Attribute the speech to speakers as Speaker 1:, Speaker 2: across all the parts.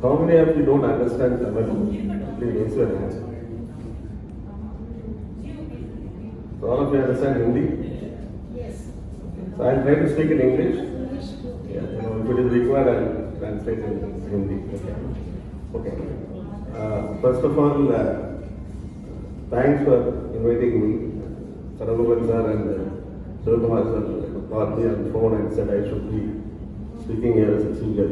Speaker 1: How many of you don't understand Tamil? Please raise your hands. So all of you understand Hindi?
Speaker 2: Yes.
Speaker 1: So I'll try to speak in English. Yeah, if it is required, I'll translate in Hindi. Okay. First of all, thanks for inviting me. Saravagan sir and Sivakumar sir called me on the phone and said I should be speaking here as a speaker.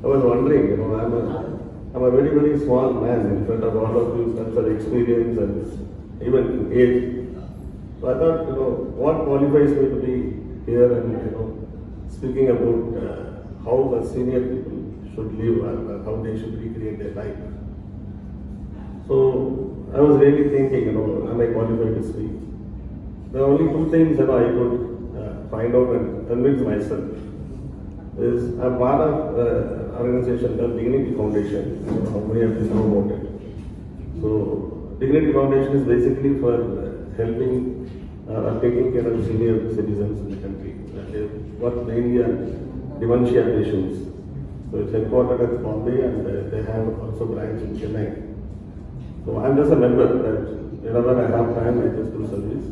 Speaker 1: I was wondering, I'm a very, very small man in front of all of you, such an experience and even age. So I thought, what qualifies me to be here and, speaking about how the senior people should live and how they should recreate their life. So I was really thinking, am I qualified to speak? There are only two things that I could find out and convince myself. Is I'm part of an organization called Dignity Foundation. How many of you know about it? So Dignity Foundation is basically for helping taking care of senior citizens in the country. They work mainly on dementia patients. So it's headquartered at Bombay and they have also branch in Chennai. So I'm just a member that whenever I have time I just do service.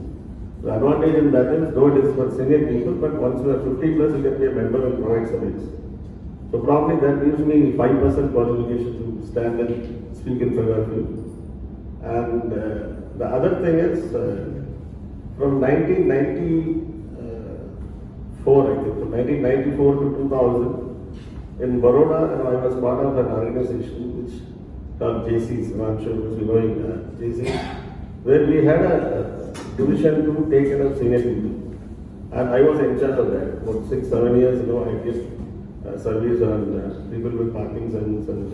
Speaker 1: The advantage in that is, though it is for senior people, but once you are 50 plus, you can be a member and provide service. So probably that gives me 5% qualification to stand and speak in front of you. And the other thing is, from 1994, I think, from 1994 to 2000, in Baroda, I was part of an organization which called JCs, I'm sure you know JCs, where we had a division to take care of senior people. And I was in charge of that. For 6-7 years, I did service on people with Parkinson's and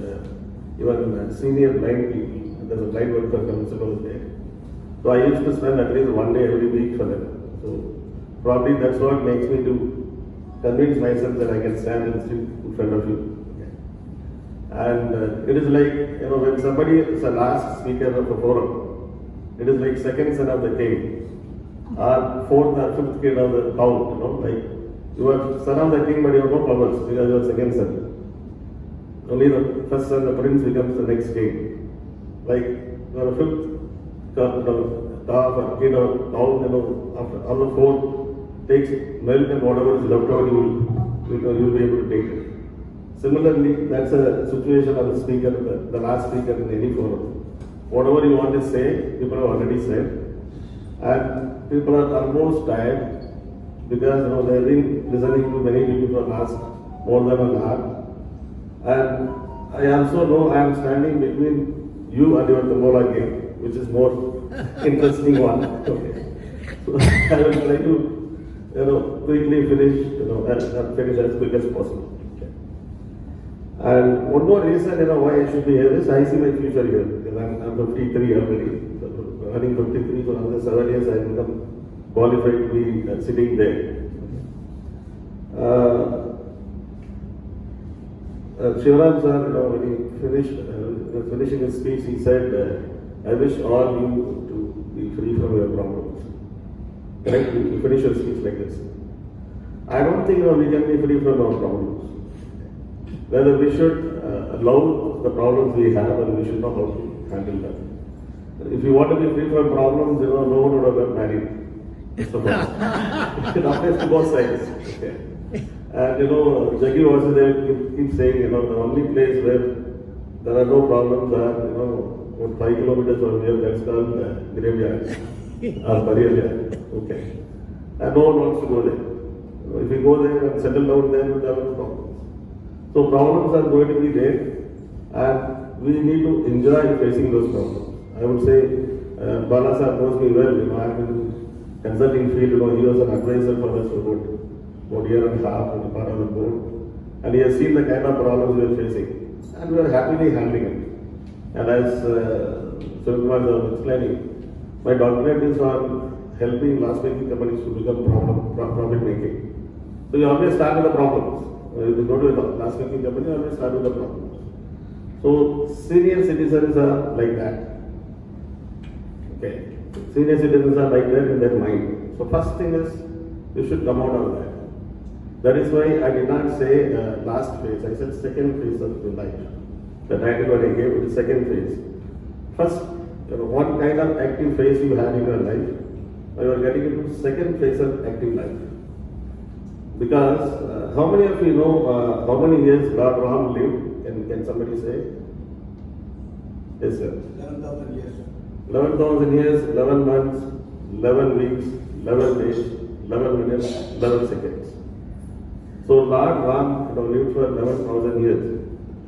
Speaker 1: even senior blind people. There's a blind welfare council over there. So I used to spend at least one day every week for them. So probably that's what makes me to convince myself that I can stand and speak in front of you. And it is like, when somebody is a last speaker of a forum, it is like second son of the king, or fourth or fifth kid of the town, like you are son of the king but you have no powers because you are second son. Only the first son, the prince, becomes the next king. Like you are a fifth calf or kid or town, after all the four takes milk and whatever is left out, you will be able to take it. Similarly, that's a situation of the speaker, the last speaker in any forum. Whatever you want to say, people have already said. And people are almost tired because they have been listening to many people for the last more than an hour. And I also know I am standing between you and your Tambola game, which is more interesting one. Okay. So I will try to quickly finish, and finish as quick as possible. And one more reason, why I should be here is I see my future here. Because I'm 53 already. So running 53 for another 7 years, I become qualified to be sitting there. Shivaram sir, when he finishing his speech, he said, I wish all you to be free from your problems. Correct? You finish your speech like this. I don't think we can be free from our problems. Whether we should love the problems we have and we should know how to handle them. If you want to be free from problems, no one would have got married. So, it applies to both sides. Okay. And Jaggi also there keeps saying, the only place where there are no problems are, about 5 kilometers from here, that's called graveyard or burial yard. Okay. And no one wants to go there. If you go there and settle down there, there are no problems. So problems are going to be there and we need to enjoy facing those problems. I would say, Bala sir knows me well, I have been in consulting field, he was an advisor for us for about a year and a half as part of the board. And he has seen the kind of problems we are facing. And we are happily handling it. And as Sivakumar was explaining, my doctorate is on helping loss-making companies to become profit-making. So you always start with the problems. If you go to a loss-making company, you always start with the problems. So senior citizens are like that. Okay. Senior citizens are like that in their mind. So first thing is, you should come out of that. That is why I did not say last phase, I said second phase of your life. The title what I gave is the second phase. First, what kind of active phase you had in your life, you are getting into second phase of active life. Because how many of you know how many years Lord Ram lived? Can somebody say? Yes, sir.
Speaker 2: 11,000 years.
Speaker 1: 11,000 years, 11 months, 11 weeks, 11 days, 11 minutes, 11 seconds. So Lord Ram lived for 11,000 years,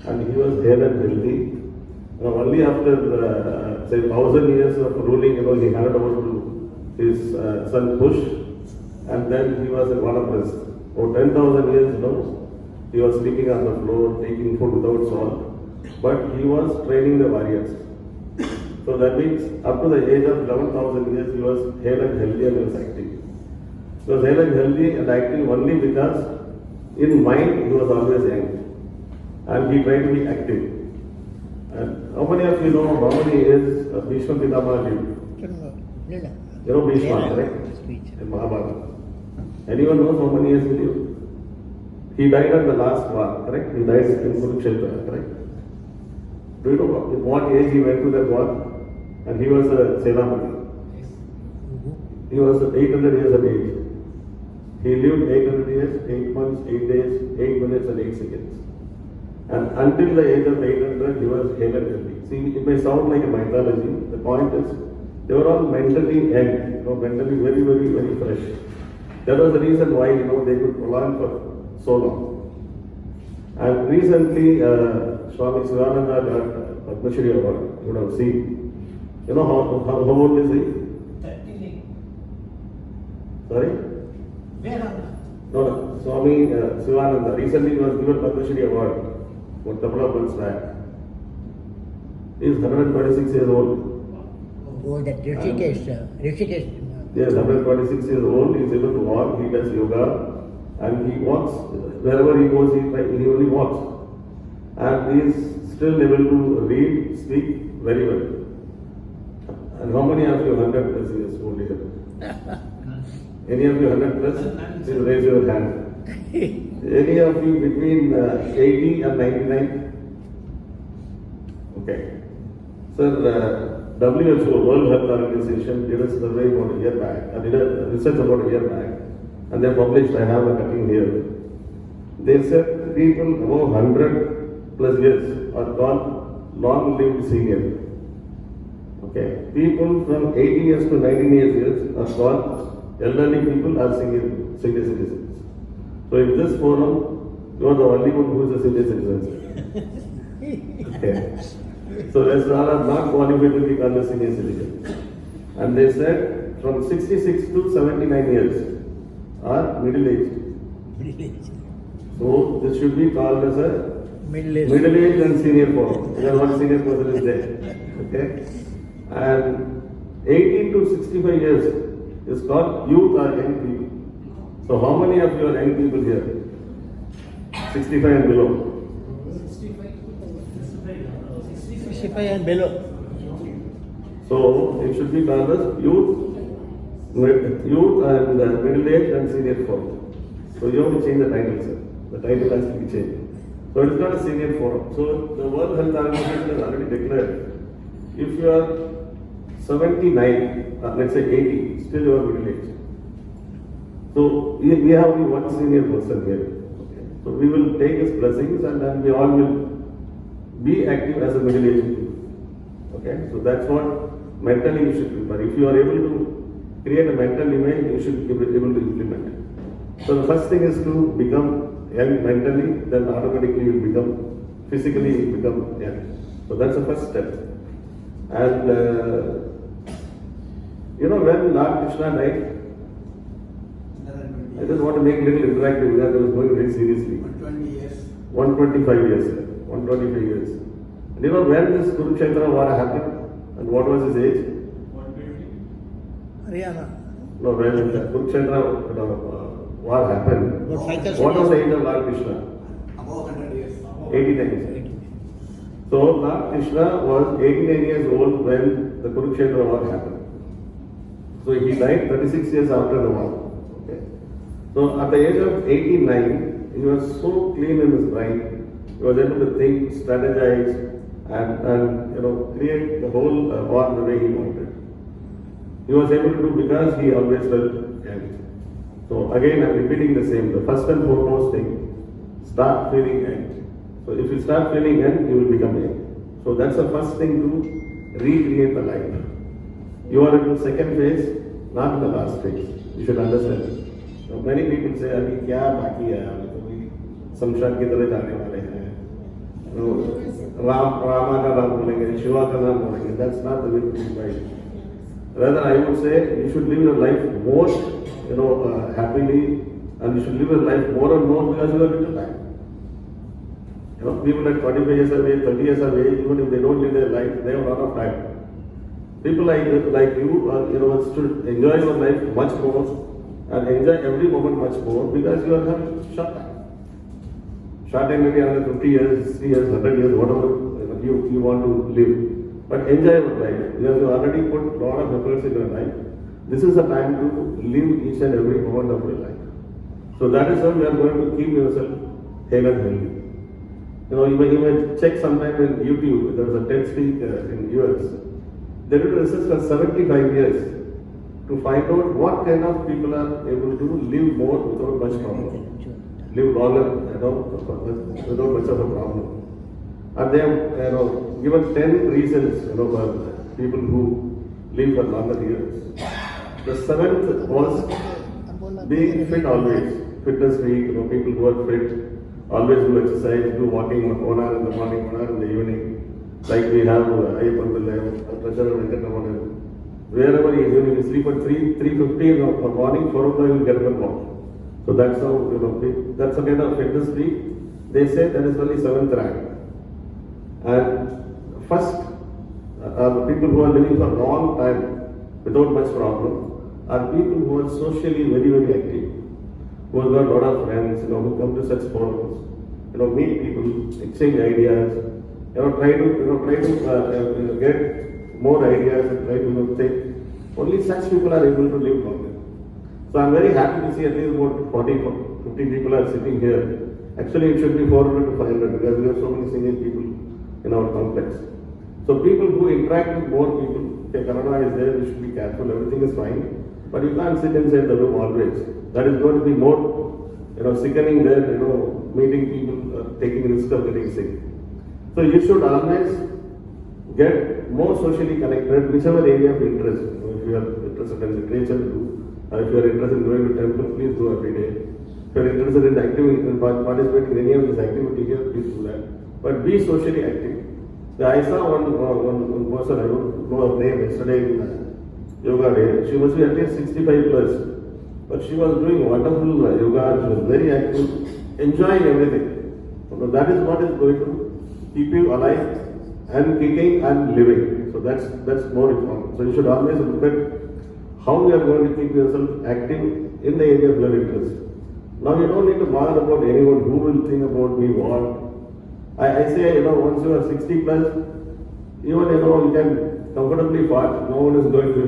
Speaker 1: and he was hale and healthy. Only after say 1,000 years of ruling, he handed over to his son Push, and then he was in Vanaprastha. For 10,000 years, he was sleeping on the floor, taking food without salt, but he was training the warriors. So that means up to the age of 11,000 years, he was hale and healthy and he was active. He was hale and healthy and active only because in mind he was always young, and he tried to be active. And how many of you know how many years Bhishma Pitama lived? You know Bhishma, correct? In Mahabharata. Anyone knows how many years he lived? He died at the last war, correct? He died in Kurukshetra, correct? Do you know at what age he went to that war? And he was a Senapati. He was 800 years of age. He lived 800 years, 8 months, 8 days, 8 minutes and 8 seconds. And until the age of 800, he was hale and healthy. See, it may sound like a mythology. The point is, they were all mentally young, mentally very, very, very fresh. That was the reason why, they could prolong for so long. And recently, Swami Sivananda got Padma Shri Award. You would have seen. You know how old is he?
Speaker 2: 38.
Speaker 1: Sorry? No. Swami Sivananda. Recently he was given Padma Shri Award for a couple of months back. He is 126 years old.
Speaker 3: Oh, that Rishikesh.
Speaker 1: Yes, 126 years old. He is able to walk. He does yoga. And he walks. Wherever he goes, he only walks. And he is still able to read, speak very well. And how many of you 100 plus years old here? Any of you 100 plus? Please raise your hand. Any of you between 80 and 99? Okay. Sir, WHO, World Health Organization, did a survey about a year back, did a research about a year back, and they published, I have a cutting here. They said people above 100 plus years are called long-lived senior. Okay. People from 80 years to 90 years are called elderly people or senior citizens. So in this forum, you are the only one who is a senior citizen. Okay. So rest all are not qualified to be called a senior citizen. And they said from 66 to 79 years are middle-aged. So this should be called as a middle-aged and senior forum. Because one senior person is there. Okay. And 18 to 65 years is called youth or young people. So how many of you are young people here? 65 and below.
Speaker 3: 65 and below.
Speaker 1: So it should be called as youth and middle age and senior forum. So you have to change the title, sir. The title has to be changed. So it is not a senior forum. So the World Health Organization has already declared, if you are 79, let's say 80, still you are middle age. So we have only one senior person here. Okay. So we will take his blessings and then we all will be active as a middle aged people. Okay. So that's what mentally you should prepare. If you are able to create a mental image, you should be able to implement it. So the first thing is to become young mentally, then automatically you become physically young. So that's the first step. And when Lord Krishna died, I just want to make a little interactive because I was going very seriously.
Speaker 2: 120 years.
Speaker 1: 125 years, sir. 125 years. And when this Kurukshetra war happened and what was his age?
Speaker 2: 120.
Speaker 3: Haryana.
Speaker 1: No, when the Kurukshetra war happened, what was the age of Lord Krishna?
Speaker 2: Above 100 years.
Speaker 1: 89. So Lord Krishna was 89 years old when the Kurukshetra war happened. So he died 36 years after the war. Okay. So at the age of 89, he was so clean in his mind, he He was able to think, strategize, and create the whole war the way he wanted. He was able to do because he always felt young. So again, I'm repeating the same. The first and foremost thing, start feeling young. So if you start feeling young, you will become young. So that's the first thing to recreate the life. You are in the second phase, not in the last phase. You should understand. Now, many people say, "अभी क्या बाकी है? अभी तो भी शमशान की तरह जाने वाले हैं." रामा का नाम बोलेंगे, शिवा का नाम बोलेंगे. That's not the way to live life. Rather, I would say you should live your life more, happily, and you should live your life more and more because you have little time. People at 45 years of age, 30 years of age, even if they don't live their life, they have a lot of time. People like you, should enjoy your life much more and enjoy every moment much more because you are having short time. Short time maybe another 50 years, 60 years, 100 years, whatever you want to live. But enjoy your life. You have already put a lot of efforts in your life. This is the time to live each and every moment of your life. So that is how you are going to keep yourself hale and healthy. You may check sometime in YouTube. There was a TED speak in US. They did research for 75 years to find out what kind of people are able to live more without much problem, live longer, without much of a problem. And they have given 10 reasons for people who live for longer years. The 7th was being fit always. Fitness week, people who are fit, always do exercise, do walking 1 hour in the morning, 1 hour in the evening. Like we have Ayyappan Pillai, Treasurer Venkatamanan. Wherever he is, even if you sleep at 3:50 in the morning, 4 o'clock you will get up and walk. So that's how, that's a kind of fitness week. They say that is only 7th rank. And first, the people who are living for a long time without much problem are people who are socially very, very active, who have got a lot of friends, who come to such forums, meet people, exchange ideas, try to get more ideas and try to think. Only such people are able to live longer. So I'm very happy to see at least about 40, 50 people are sitting here. Actually, it should be 400 to 500 because we have so many senior people in our complex. So people who interact with more people, okay, Corona is there, we should be careful, everything is fine, but you can't sit inside the room always. That is going to be more, sickening there, meeting people, taking risk of getting sick. So you should always get more socially connected, whichever area of interest. If you are interested in literature, do. If you are interested in going to temple, please do every day. If you are interested in participating in any of this activity here, please do that. But be socially active. I saw one person, I don't know her name, yesterday in yoga day. She must be at least 65 plus. But she was doing wonderful yoga, she was very active, enjoying everything. So that is what is going to keep you alive and kicking and living. So that's more important. So you should always look at how you are going to keep yourself active in the area of your interest. Now you don't need to bother about anyone who will think about me what. I say, once you are 60 plus, even, you can comfortably fart. No one is going to,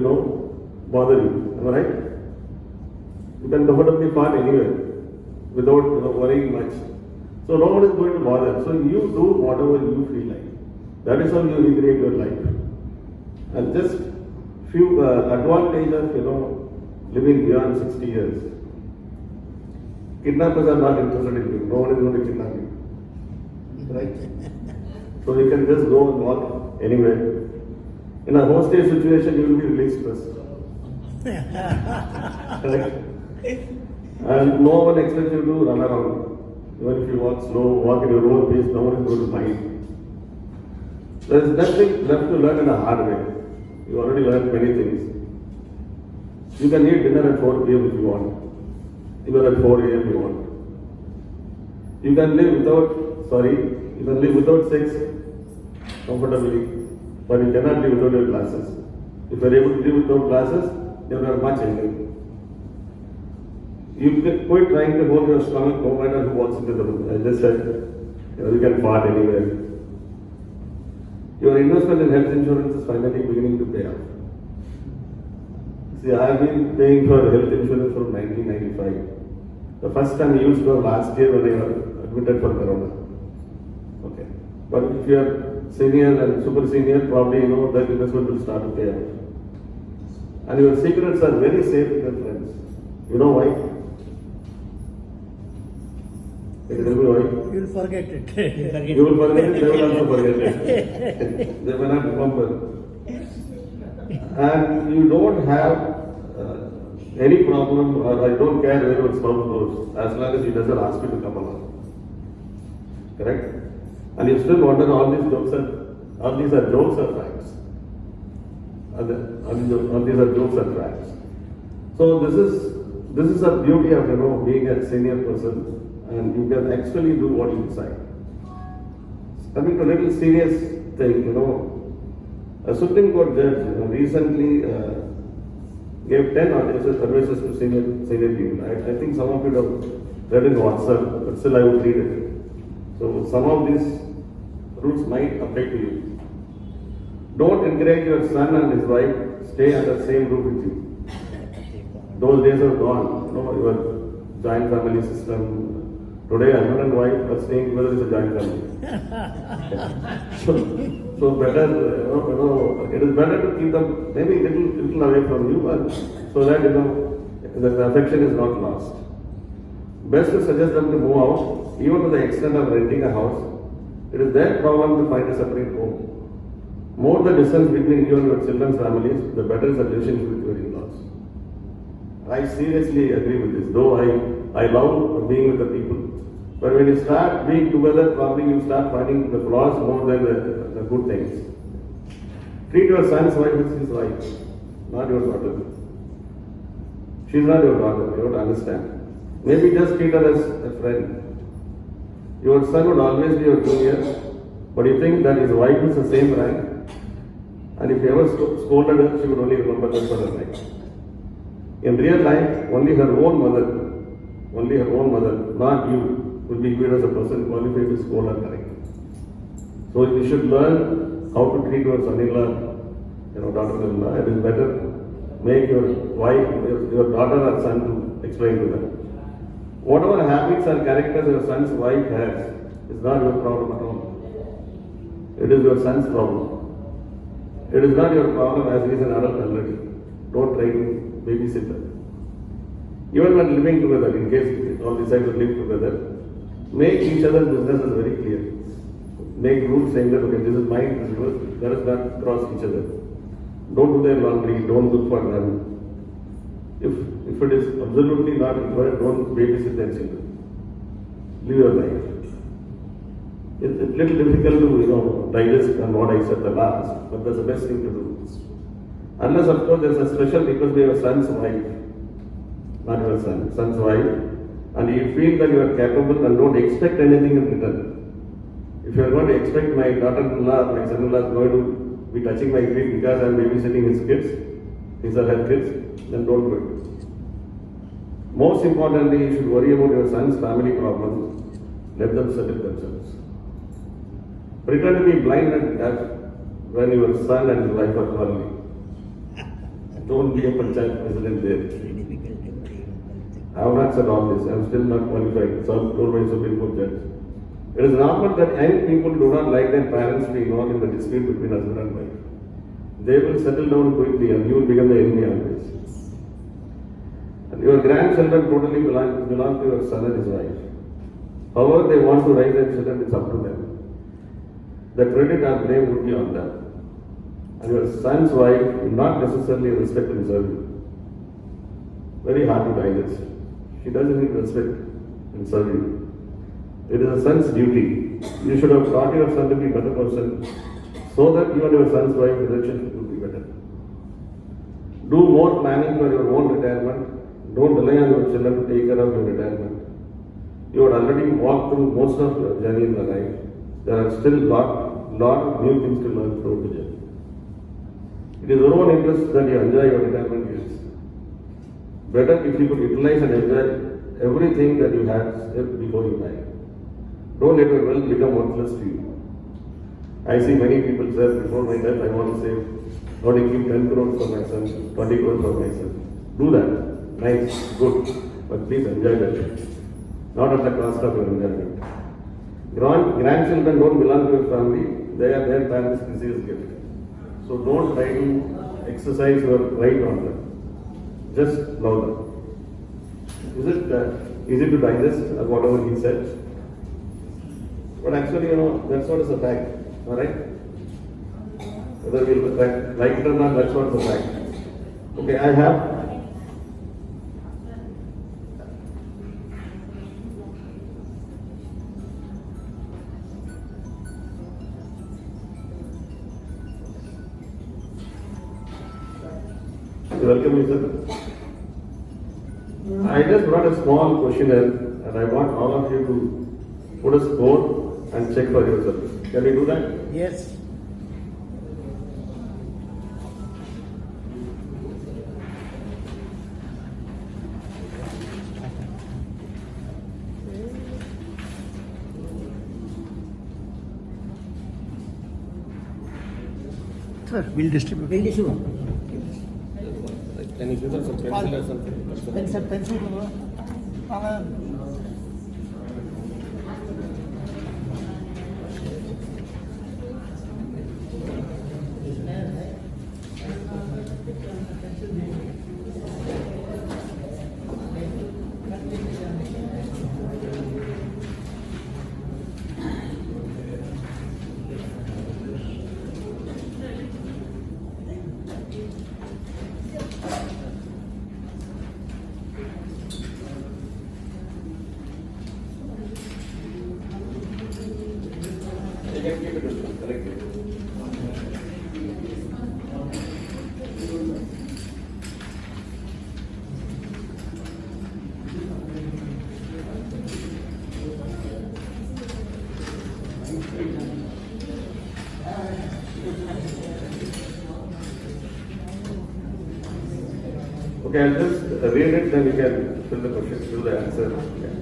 Speaker 1: bother you. Am I right? You can comfortably fart anywhere without, worrying much. So no one is going to bother. So you do whatever you feel like. That is how you recreate your life. And just few advantages, living beyond 60 years. Kidnappers are not interested in you. No one is going to kidnap you. Right? So you can just go and walk anywhere. In a hostage situation, you will be released first. Correct? And no one expects you to run around. Even if you walk slow, walk at your own pace, no one is going to mind. There is nothing left to learn in a hard way. You already learned many things. You can eat dinner at 4 p.m. if you want. Even at 4 a.m. you want. You can live without sex comfortably, but you cannot live without your glasses. If you are able to live without glasses, you are much healthier. You can quit trying to hold your stomach no matter who walks into the room. I just said, you can fart anywhere. Your investment in health insurance is finally beginning to pay off. See, I have been paying for health insurance from 1995. The first time I used was last year when I was admitted for Corona. But if you are senior and super senior, probably you know that investment will start to pay off. And your secrets are very safe with your friends. You know why? Can you tell me why?
Speaker 3: You'll forget it.
Speaker 1: You will forget it, they will also forget it. They may not remember. And you don't have any problem, or I don't care where your spouse goes, as long as he doesn't ask you to come along. Correct? And you still wonder all these jokes are jokes or facts? All these are jokes or facts. So this is a beauty of being a senior person, and you can actually do what you decide. Coming to a little serious thing, a Supreme Court judge recently gave 10 advices to senior people. I think some of you have read in WhatsApp, but still I would read it. So some of these rules might apply to you. Don't encourage your son and his wife stay under the same roof with you. Those days are gone. Your joint family system. Today, husband and wife are staying together as a joint family. so better, it is better to keep them maybe little away from you, so that the affection is not lost. Best to suggest them to move out, even to the extent of renting a house. It is their problem to find a separate home. More the distance between you and your children's families, the better is the relationship with your in-laws. I seriously agree with this, though I love being with the people. But when you start being together, probably you start finding the flaws more than the good things. Treat your son's wife as his wife, not your daughter. She's not your daughter, you don't understand. Maybe just treat her as a friend. Your son would always be your junior, but you think that his wife is the same rank, and if you ever scolded her, she would only remember that for her life. In real life, only her own mother, not you, will be viewed as a person qualified to scold and correct. So you should learn how to treat your son-in-law, daughter-in-law. It is better make your wife, your daughter or son to explain to them. Whatever habits or characters your son's wife has is not your problem at all. It is your son's problem. It is not your problem as he is an adult already. Don't try to babysit her. Even when living together, in case you all decide to live together, make each other's businesses very clear. Make rules saying that, okay, this is mine, this is yours, let us not cross each other. Don't do their laundry, don't look for them. If it is absolutely not required, don't babysit their children. Live your life. It's a little difficult to digest on what I said the last, but that's the best thing to do. Unless of course there's a special because we have a son's wife, not your son's wife, and you feel that you are capable and don't expect anything in return. If you are going to expect my daughter-in-law, my son-in-law is going to be touching my feet because I am babysitting his kids, his or her kids, then don't do it. Most importantly, you should worry about your son's family problems. Let them settle themselves. Pretend to be blind and deaf when your son and his wife are quarreling. Don't be a panchayat president there. I have not said all this. I am still not qualified. So told by Supreme Court judge. It is normal that young people do not like their parents to be involved in the dispute between husband and wife. They will settle down quickly and you will become the enemy always. And your grandchildren totally belong to your son and his wife. However they want to raise their children, it's up to them. The credit or blame would be on them. And your son's wife will not necessarily respect and serve you. Very hard to digest. She doesn't need respect and serve you. It is a son's duty. You should have taught your son to be a better person so that you and your son's wife relationship will be better. Do more planning for your own retirement. Don't rely on your children to take care of your retirement. You have already walked through most of your journey in the life. There are still lot of new things to learn through the journey. It is your own interest that you enjoy your retirement years. Better if you could utilize and enjoy everything that you had before you die. Don't let your wealth become worthless to you. I see many people say, before my death, I want to save, I want to keep 10 crores for my son, 20 crores for my son. Do that. Nice, good. But please enjoy that. Not at the cost of your enjoyment. Grandchildren don't belong to your family, they are their parents' disease gift. So don't try to exercise your right on them. Just love them. Is it easy to digest whatever he said? But actually, that's what is the fact. Alright? Whether we like it or not, that's what is the fact. Okay, I have. Welcome, sir. I just brought a small questionnaire and I want all of you to put a score and check for yourself. Can we do that?
Speaker 3: Yes. Sir, we'll distribute. We'll distribute.
Speaker 1: Can you give us some pencil or something?
Speaker 3: Pencil.
Speaker 1: You can keep it this one, correct it. Okay, I'll just read it, then you can fill the question, fill the answer. Okay.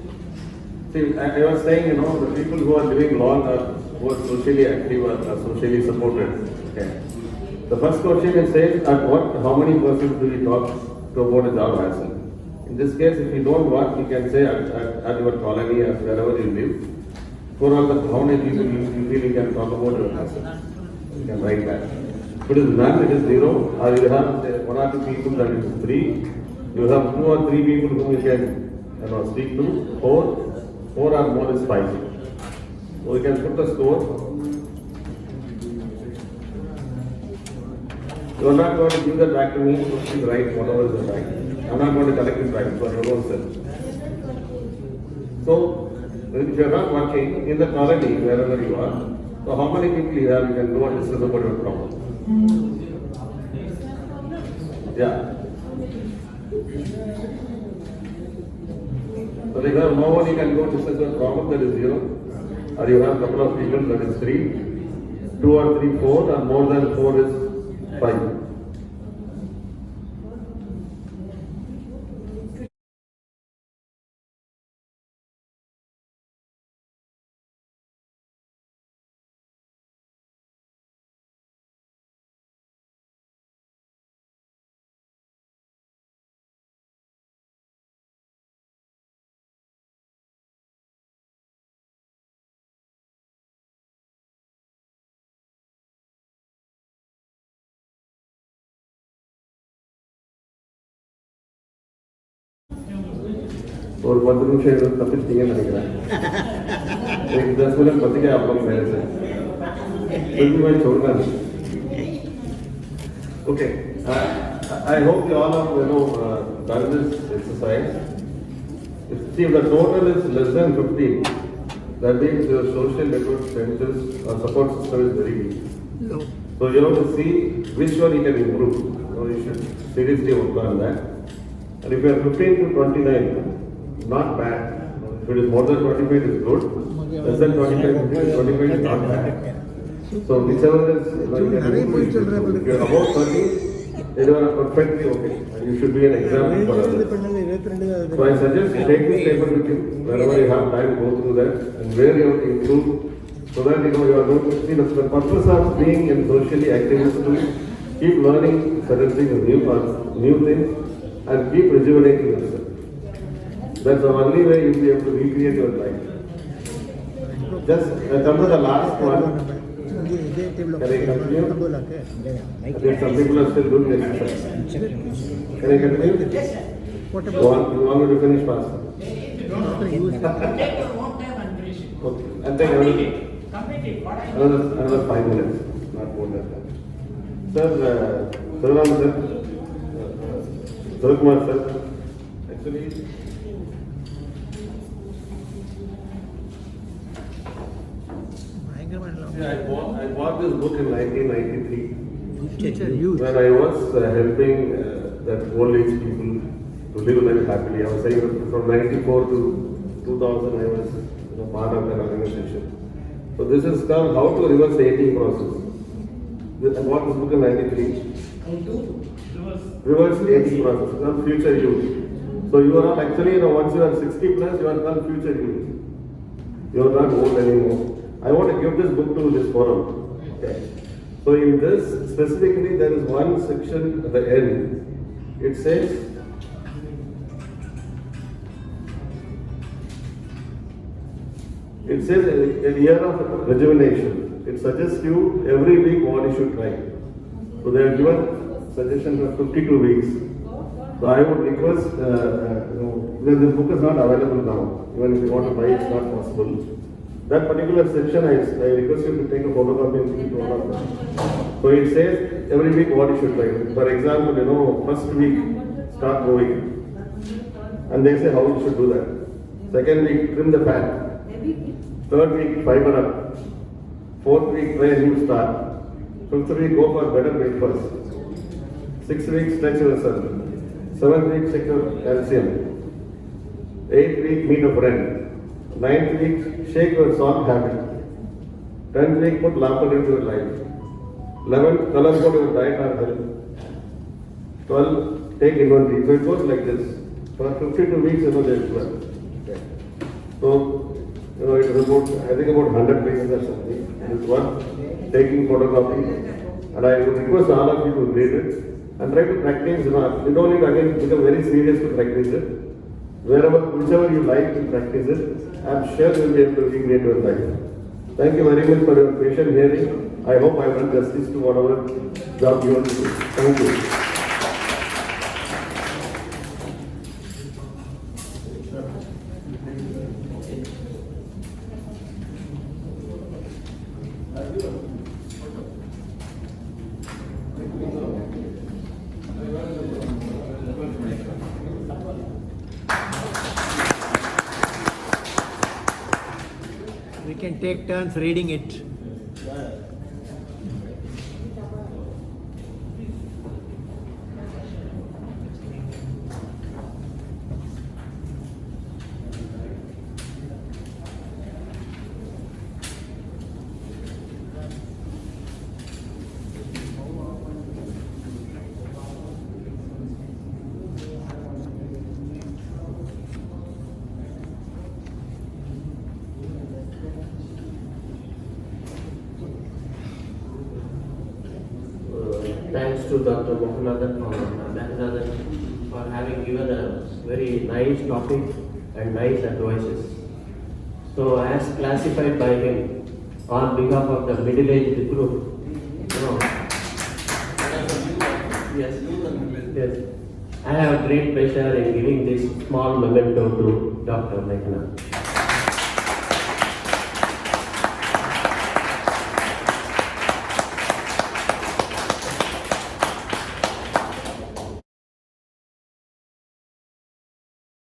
Speaker 1: See, I was saying, the people who are living long are who are socially active are socially supported. Okay. The first question is says, how many persons do we talk to about a job hassle? In this case, if you don't work, you can say at your colony or wherever you live. For all the how many people you feel you can talk about your hassle. You can write that. If it is none, it is zero, or you have say, one or two people, that is 3. You have 2 or 3 people whom you can speak to. 4 or more is 5. So we can put the score. You are not going to give that back to me, so please write whatever is the right. I am not going to collect it back for your own self. So, if you are not working in the colony, wherever you are, so how many people you have, you can go and discuss about your problem. Yeah. So if you have no one, you can go discuss your problem, that is 0. Or you have a couple of people, that is 3. 2 or 3, 4, or more than 4 is 5. और 10 निमिष तप्पिंगे निனைக்கிறேன் 10 minute बच गए आप लोग मेरे से फिर भी मैं छोड़ना नहीं. Okay, I hope you all have done this exercise. See, if the total is less than 15, that means your social network strength or support system is very weak.
Speaker 3: No.
Speaker 1: So you have to see which one you can improve. So you should seriously work on that. And if you are 15 to 29, not bad. If it is more than 25, it is good. Less than 25, 25 is not bad. So whichever is, you can improve. If you are above 30, then you are perfectly okay. And you should be an example for others. So I suggest you take this paper with you wherever you have time, go through that, and where you have to improve, so that you are going to see the purpose of being in socially active is to keep learning certain things, new things, and keep rejuvenating yourself. That's the only way you will be able to recreate your life. Just come to the last one.
Speaker 3: ಇದೇ table
Speaker 1: Can I continue?
Speaker 3: ತಗೊಳಕ್ಕೆ
Speaker 1: I think some people are still doing exercise. Can I continue?
Speaker 2: Yes, sir.
Speaker 1: You want me to finish faster?
Speaker 2: Take your own time and finish it.
Speaker 1: Okay. And then
Speaker 2: Complete it. What I
Speaker 1: another 5 minutes, not more than that. Sir, Sriram sir, Surkumar sir, actually, I bought this book in 1993
Speaker 3: Future youth.
Speaker 1: when I was helping that old age people to live life happily. I was saying that from 94 to 2000 I was part of that organization. So this is called How to Reverse the Aging Process. I bought this book in 93. Reverse the aging process. It's called Future Youth. So you are all actually, once you are 60 plus, you are called Future Youth. You are not old anymore. I want to give this book to this forum. Okay. So in this, specifically, there is one section at the end. It says, a year of rejuvenation. It suggests you every week what you should try. So they have given suggestions of 52 weeks. So I would request, because this book is not available now. Even if you want to buy it, it's not possible. That particular section, I request you to take a photocopy and give it to all of them. So it says every week what you should try. For example, first week, start growing. And they say how you should do that. Second week, trim the fat. Third week, fiber up. Fourth week, try a new start. Fifth week, go for better breakfast. Sixth week, stretch yourself. Seventh week, check your calcium. Eighth week, meet a friend. Ninth week, shake your salt habit. 10th week, put laughter into your life. 11th, color code your diet or health. 12th, take inventory. So it goes like this. For 52 weeks, there's 12. Okay. So, it is about, I think about 100 pages or something. And it's one, taking photocopy. And I would request all of you to read it and try to practice. You don't need again become very serious to practice it. Whichever you like to practice it, I'm sure you'll be able to recreate your life. Thank you very much for your patient hearing. I hope I've done justice to whatever job you want to do. Thank you.
Speaker 3: We can take turns reading it.
Speaker 4: Thanks to Dr. Mohanathan for having given a very nice topic and nice advices. So as classified by him on behalf of the middle-aged group, yes, I have great pleasure in giving this small memento to Dr. Meghna.